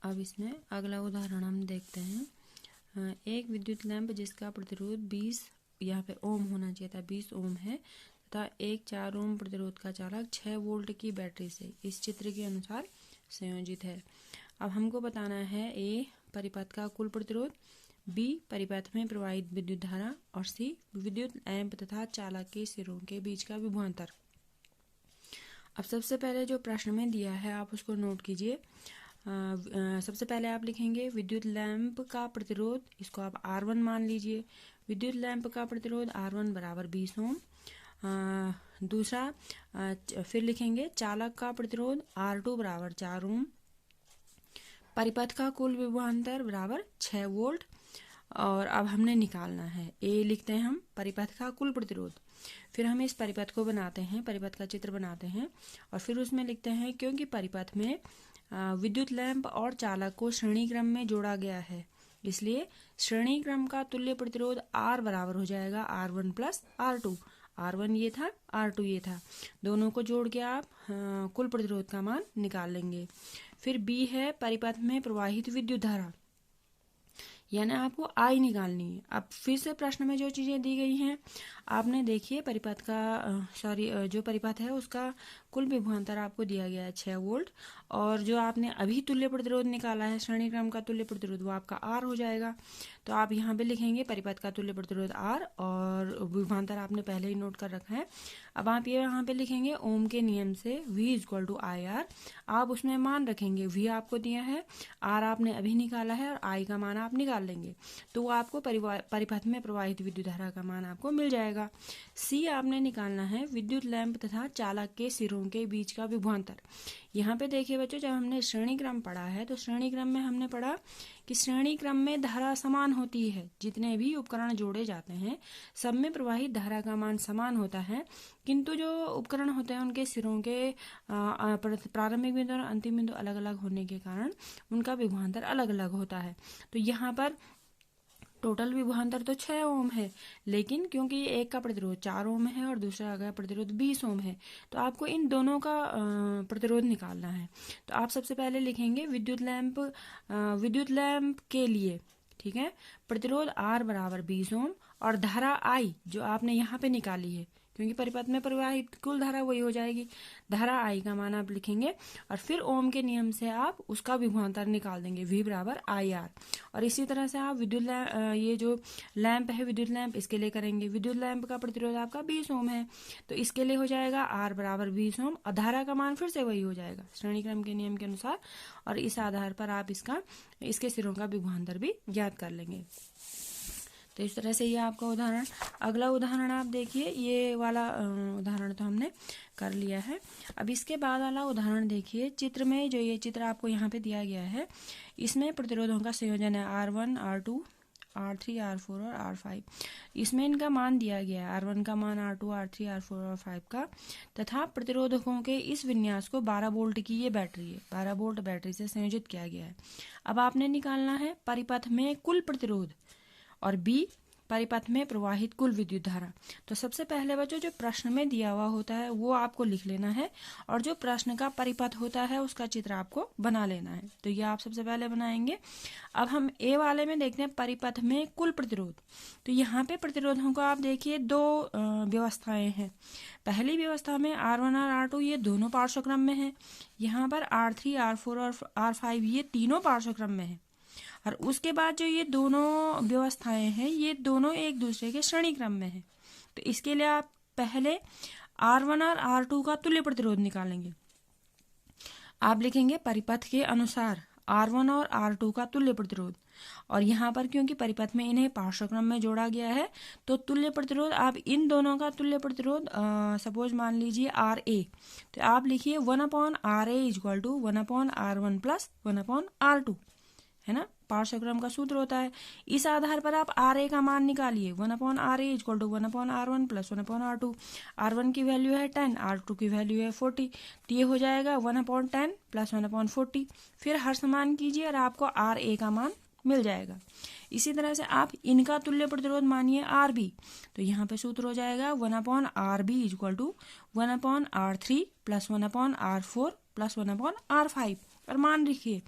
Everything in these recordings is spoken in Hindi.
अब इसमें अगला उदाहरण हम देखते हैं। एक विद्युत लैंप जिसका प्रतिरोध 20 यहाँ पे ओम होना चाहिए था, 20 ओम है तथा एक 4 ओम प्रतिरोध का चालक 6 वोल्ट की बैटरी से इस चित्र के अनुसार संयोजित है। अब हमको बताना है ए परिपथ का कुल प्रतिरोध, बी परिपथ में प्रवाहित विद्युत धारा और सी विद्युत लैंप तथा चालक के सिरों के बीच का विभवांतर। अब सबसे पहले जो प्रश्न में दिया है आप उसको नोट कीजिए। सबसे पहले आप लिखेंगे विद्युत लैंप का प्रतिरोध, इसको आप R1 मान लीजिए। विद्युत लैंप का प्रतिरोध R1 बराबर 20 ओम। दूसरा फिर लिखेंगे चालक का प्रतिरोध R2 बराबर 4 ओम। परिपथ का कुल विभवांतर बराबर 6 वोल्ट। और अब हमने निकालना है ए लिखते हैं हम परिपथ का कुल प्रतिरोध। फिर हम इस परिपथ को बनाते हैं, परिपथ का चित्र बनाते हैं और फिर उसमें लिखते हैं क्योंकि परिपथ में विद्युत लैंप और चालक को श्रेणी क्रम में जोड़ा गया है, इसलिए श्रेणी क्रम का तुल्य प्रतिरोध R बराबर हो जाएगा R1 प्लस R2। R1 ये था, R2 ये था, दोनों को जोड़ के आप कुल प्रतिरोध का मान निकाल लेंगे। फिर B है परिपथ में प्रवाहित विद्युत धारा, यानी आपको I निकालनी है। अब फिर से प्रश्न में जो चीजें दी गई हैं आपने देखिए, परिपथ का जो परिपथ है उसका कुल विभवांतर आपको दिया गया है 6 वोल्ट और जो आपने अभी तुल्य प्रतिरोध निकाला है श्रेणी क्रम का तुल्य प्रतिरोध वो आपका R हो जाएगा। तो आप यहाँ पे लिखेंगे परिपथ का तुल्य प्रतिरोध R और विभवांतर आपने पहले ही नोट कर रखा है। अब आप ये यहाँ पे लिखेंगे ओम के नियम से V इक्वल टू IR, आप उसमें मान रखेंगे, V आपको दिया है, R आपने अभी निकाला है और I का मान आप निकाल लेंगे तो वो आपको परिपथ में प्रवाहित विद्युत धारा का मान आपको मिल जाएगा। C आपने निकालना है विद्युत लैंप तथा चालक के सिरों के बीच का विभवांतर। यहाँ पे देखिए बच्चों, जब हमने श्रेणी क्रम पढ़ा है तो श्रेणी क्रम में हमने पढ़ा कि श्रेणी क्रम में धारा समान होती है, जितने भी उपकरण जोड़े जाते हैं सब में प्रवाहित धारा का मान समान होता है, किंतु जो उपकरण होते हैं उनके सिरों के प्रारंभिक बिंदु और अंतिम बिंदु अलग अलग होने के कारण उनका विभवांतर अलग अलग होता है। तो यहाँ पर टोटल विभवांतर तो 6 ओम है, लेकिन क्योंकि एक का प्रतिरोध 4 ओम है और दूसरा का प्रतिरोध 20 ओम है तो आपको इन दोनों का प्रतिरोध निकालना है। तो आप सबसे पहले लिखेंगे विद्युत लैंप के लिए, ठीक है, प्रतिरोध R बराबर 20 ओम और धारा I जो आपने यहाँ पे निकाली है क्योंकि परिपथ में प्रवाहित कुल धारा वही हो जाएगी, धारा I का मान आप लिखेंगे और फिर ओम के नियम से आप उसका विभवांतर निकाल देंगे V बराबर IR। और इसी तरह से आप ये जो लैंप है विद्युत लैंप इसके लिए करेंगे। विद्युत लैंप का प्रतिरोध आपका 20 ओम है तो इसके लिए हो जाएगा R बराबर 20 ओम और धारा का मान फिर से वही हो जाएगा श्रेणी क्रम के नियम के अनुसार और इस आधार पर आप इसके सिरों का विभवांतर भी ज्ञात कर लेंगे। तो इस तरह से ये आपका उदाहरण। अगला उदाहरण आप देखिए, ये वाला उदाहरण तो हमने कर लिया है। अब इसके बाद वाला उदाहरण देखिए, चित्र में जो ये चित्र आपको यहाँ पे दिया गया है इसमें प्रतिरोधों का संयोजन है R1, R2, R3, R4 और R5। इसमें इनका मान दिया गया है R1 का मान R2, R3, R4 और 5 का, तथा प्रतिरोधकों के इस विन्यास को 12 वोल्ट की ये बैटरी है, 12 वोल्ट बैटरी से संयोजित किया गया है। अब आपने निकालना है परिपथ में कुल प्रतिरोध और B परिपथ में प्रवाहित कुल विद्युत धारा। तो सबसे पहले बच्चों जो प्रश्न में दिया हुआ होता है वो आपको लिख लेना है और जो प्रश्न का परिपथ होता है उसका चित्र आपको बना लेना है। तो ये आप सबसे पहले बनाएंगे। अब हम ए वाले में देखते हैं परिपथ में कुल प्रतिरोध। तो यहाँ पे प्रतिरोधों को आप देखिए दो व्यवस्थाएं हैं। पहली व्यवस्था में R1 और R2 ये दोनों पार्श्व क्रम में है, यहाँ पर R3, R4 और R5 ये तीनों पार्श्व क्रम में है और उसके बाद जो ये दोनों व्यवस्थाएं हैं ये दोनों एक दूसरे के श्रेणी क्रम में है। तो इसके लिए आप पहले R1 और R2 का तुल्य प्रतिरोध निकालेंगे। आप लिखेंगे परिपथ के अनुसार R1 और R2 का तुल्य प्रतिरोध और यहाँ पर क्योंकि परिपथ में इन्हें पार्श्व क्रम में जोड़ा गया है तो तुल्य प्रतिरोध आप इन दोनों का तुल्य प्रतिरोध सपोज मान लीजिए RA, तो आप लिखिए 1/RA equal to 1/R1 plus 1/R2, है ना, पार्श्व क्रम का सूत्र होता है। इस आधार पर आप RA का मान निकालिए 1/RA equal to 1/R1 plus 1/R2। R1 की वैल्यू है 10, R2 की वैल्यू है 40, तो ये हो जाएगा 1/10 प्लस 1/40। फिर हर समान कीजिए और आपको RA का मान मिल जाएगा। इसी तरह से आप इनका तुल्य प्रतिरोध मानिए RB, तो यहाँ पे सूत्र हो जाएगा 1/RB equal to 1/R3 plus 1/R4 plus 1/R5 और मान लिखिए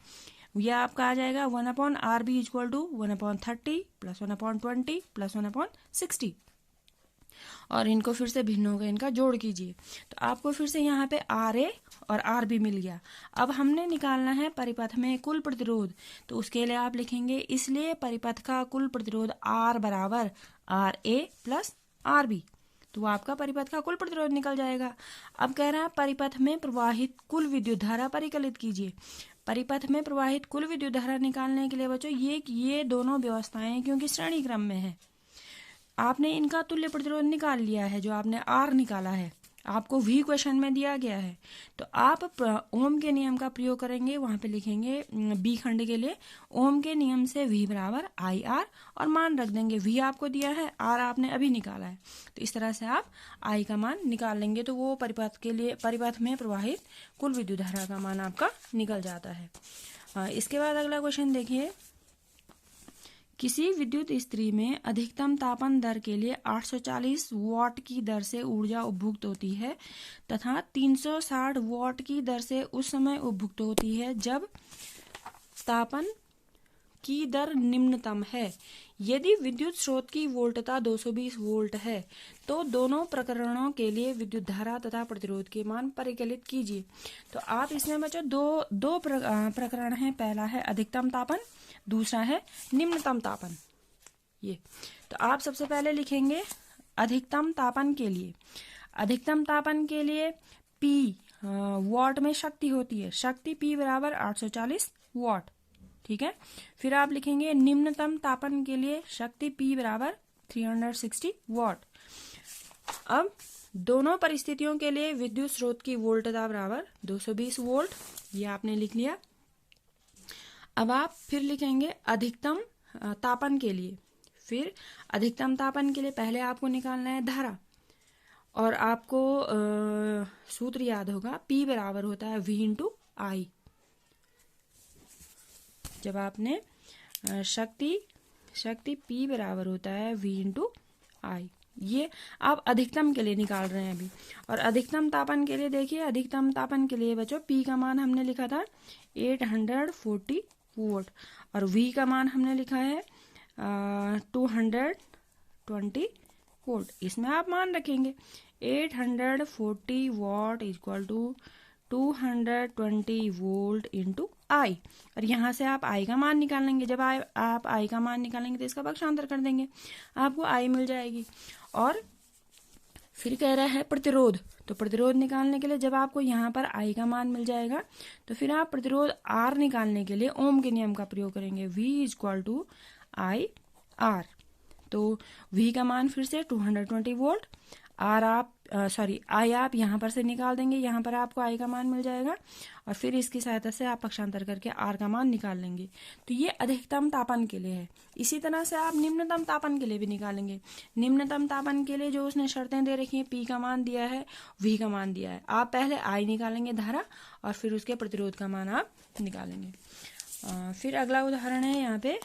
यह आपका आ जाएगा 1/RB equal to 1/30 plus 1/20 plus 1/60। और इनको फिर से भिन्न होगा, इनका जोड़ कीजिए तो आपको फिर से यहाँ पे RA और RB मिल गया। अब हमने निकालना है परिपथ में कुल प्रतिरोध, तो उसके लिए आप लिखेंगे इसलिए परिपथ का कुल प्रतिरोध R बराबर RA प्लस RB, तो आपका परिपथ का कुल प्रतिरोध निकल जाएगा। अब कह रहा है परिपथ में प्रवाहित कुल विद्युत धारा परिकलित कीजिए। परिपथ में प्रवाहित कुल विद्युत धारा निकालने के लिए बच्चों ये दोनों व्यवस्थाएं क्योंकि श्रेणी क्रम में है, आपने इनका तुल्य प्रतिरोध निकाल लिया है, जो आपने R निकाला है, आपको V क्वेश्चन में दिया गया है, तो आप ओम के नियम का प्रयोग करेंगे, वहां पे लिखेंगे B खंड के लिए ओम के नियम से V बराबर IR और मान रख देंगे, V आपको दिया है, R आपने अभी निकाला है, तो इस तरह से आप I का मान निकाल लेंगे, तो वो परिपथ के लिए परिपथ में प्रवाहित कुल विद्युत धारा का मान आपका निकल जाता है। इसके बाद अगला क्वेश्चन देखिए, किसी विद्युत इस्त्री में अधिकतम तापन दर के लिए 840 वॉट की दर से ऊर्जा उपभुक्त होती है तथा 360 वॉट की दर से उस समय उपभुक्त होती है जब तापन की दर निम्नतम है। यदि विद्युत स्रोत की वोल्टता 220 वोल्ट है तो दोनों प्रकरणों के लिए विद्युत धारा तथा प्रतिरोध के मान परिकलित कीजिए। तो आप इसमें बच्चों दो प्रकरण हैं, पहला है अधिकतम तापन, दूसरा है निम्नतम तापन। ये तो आप सबसे पहले लिखेंगे अधिकतम तापन के लिए, अधिकतम तापन के लिए P वॉट में शक्ति होती है, शक्ति P बराबर 840 वॉट, ठीक है। फिर आप लिखेंगे निम्नतम तापन के लिए शक्ति P बराबर 360 वॉट। अब दोनों परिस्थितियों के लिए विद्युत स्रोत की वोल्टता बराबर 220 वोल्ट, ये आपने लिख लिया। अब आप फिर लिखेंगे अधिकतम तापन के लिए, फिर अधिकतम तापन के लिए पहले आपको निकालना है धारा, और आपको सूत्र याद होगा P बराबर होता है V इंटू I। जब आपने शक्ति P बराबर होता है V इंटू I, ये आप अधिकतम के लिए निकाल रहे हैं अभी। और अधिकतम तापन के लिए देखिए, अधिकतम तापन के लिए बच्चों P का मान हमने लिखा था 840 वोल्ट और V का मान हमने लिखा है 220 वोल्ट। इसमें आप मान रखेंगे 840 watt equal to 220 volt into I, और यहाँ से आप I का मान निकालेंगे। जब आप I का मान निकालेंगे तो इसका पक्षांतर कर देंगे, आपको I मिल जाएगी। और फिर कह रहा है प्रतिरोध, तो प्रतिरोध निकालने के लिए जब आपको यहाँ पर I का मान मिल जाएगा तो फिर आप प्रतिरोध R निकालने के लिए ओम के नियम का प्रयोग करेंगे, V इक्वल टू IR। तो V का मान फिर से 220 वोल्ट, I आप यहाँ पर से निकाल देंगे, यहाँ पर आपको I का मान मिल जाएगा और फिर इसकी सहायता से आप पक्षांतर करके R का मान निकाल लेंगे। तो ये अधिकतम तापन के लिए है। इसी तरह से आप निम्नतम तापन के लिए भी निकालेंगे। निम्नतम तापन के लिए जो उसने शर्तें दे रखी हैं, P का मान दिया है, V का मान दिया है, आप पहले I निकालेंगे धारा और फिर उसके प्रतिरोध का मान आप निकालेंगे। फिर अगला उदाहरण है यहाँ पे,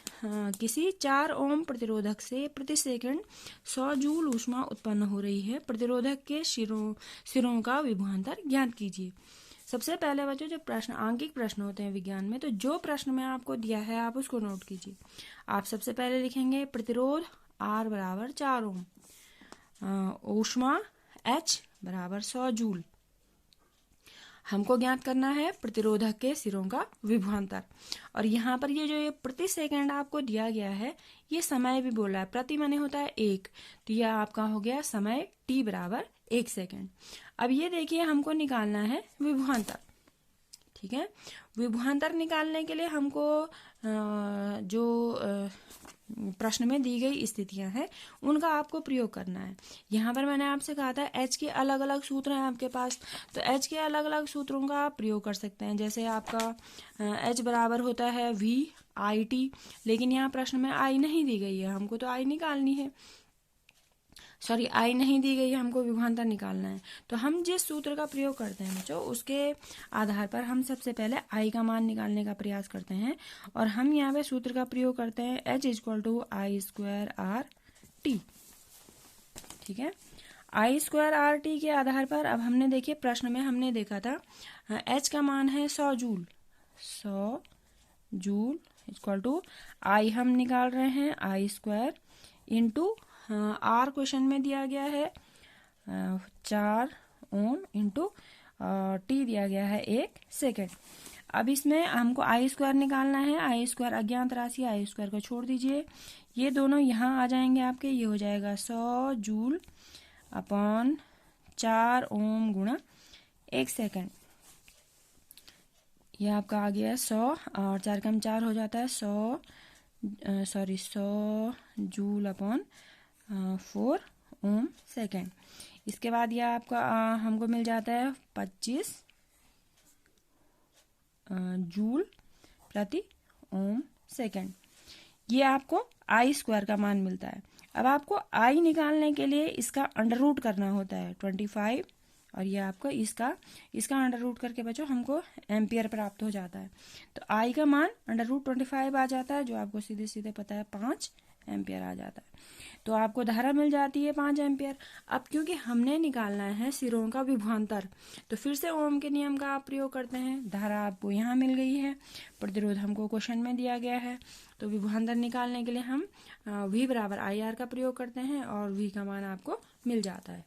किसी 4 ओम प्रतिरोधक से प्रति सेकंड 100 जूल ऊष्मा उत्पन्न हो रही है, प्रतिरोधक के सिरों का विभवांतर ज्ञात कीजिए। सबसे पहले बच्चों जो प्रश्न आंकिक प्रश्न होते हैं विज्ञान में, तो जो प्रश्न में आपको दिया है आप उसको नोट कीजिए। आप सबसे पहले लिखेंगे प्रतिरोध R बराबर 4 ओम, ऊष्मा H बराबर 100 जूल, हमको ज्ञात करना है प्रतिरोधक के सिरों का विभवांतर। और यहाँ पर ये जो ये प्रति सेकंड आपको दिया गया है, ये समय भी बोला है, प्रति माने होता है 1, तो यह आपका हो गया समय T बराबर 1 सेकंड। अब ये देखिए हमको निकालना है विभवांतर, ठीक है। विभवांतर निकालने के लिए हमको जो प्रश्न में दी गई स्थितियां हैं उनका आपको प्रयोग करना है। यहाँ पर मैंने आपसे कहा था H के अलग अलग सूत्र हैं आपके पास, तो H के अलग अलग सूत्रों का आप प्रयोग कर सकते हैं। जैसे आपका H बराबर होता है VIT, लेकिन यहाँ प्रश्न में I नहीं दी गई है, हमको तो I निकालनी है, I नहीं दी गई है, हमको विभवांतर निकालना है। तो हम जिस सूत्र का प्रयोग करते हैं बच्चों, उसके आधार पर हम सबसे पहले I का मान निकालने का प्रयास करते हैं और हम यहाँ पे सूत्र का प्रयोग करते हैं H equal to I square RT, ठीक है। I स्क्वायर RT के आधार पर अब हमने देखिए प्रश्न में हमने देखा था H का मान है 100 जूल, 100 जूल इक्वल टू आई हम निकाल रहे हैं आई स्क्वायर इंटू आर क्वेश्चन में दिया गया है 4 ओम इंटू टी दिया गया है 1 सेकेंड। अब इसमें हमको आई स्क्वायर निकालना है। आई स्क्वायर अज्ञात राशि, आई स्क्वायर को छोड़ दीजिए, ये दोनों यहाँ आ जाएंगे आपके, ये हो जाएगा 100 जूल अपॉन 4 ओम गुणा 1 सेकेंड। ये आपका आ गया 100 और 4 कम 4 हो जाता है 100 जूल अपॉन 4 ओम सेकेंड। इसके बाद ये आपका हमको मिल जाता है 25 जूल प्रति ओम सेकेंड। ये आपको आई स्क्वायर का मान मिलता है। अब आपको आई निकालने के लिए इसका अंडर रूट करना होता है 25 और ये आपको इसका अंडर रूट करके बच्चों हमको एम्पियर प्राप्त हो जाता है। तो आई का मान अंडर रूट 25 आ जाता है, जो आपको सीधे सीधे पता है 5 एम्पियर आ जाता है। तो आपको धारा मिल जाती है 5 एम्पियर। अब क्योंकि हमने निकालना है सिरों का विभवांतर, तो फिर से ओम के नियम का आप प्रयोग करते हैं। धारा आपको यहाँ मिल गई है, प्रतिरोध हमको क्वेश्चन में दिया गया है, तो विभवांतर निकालने के लिए हम V बराबर IR का प्रयोग करते हैं और V का मान आपको मिल जाता है।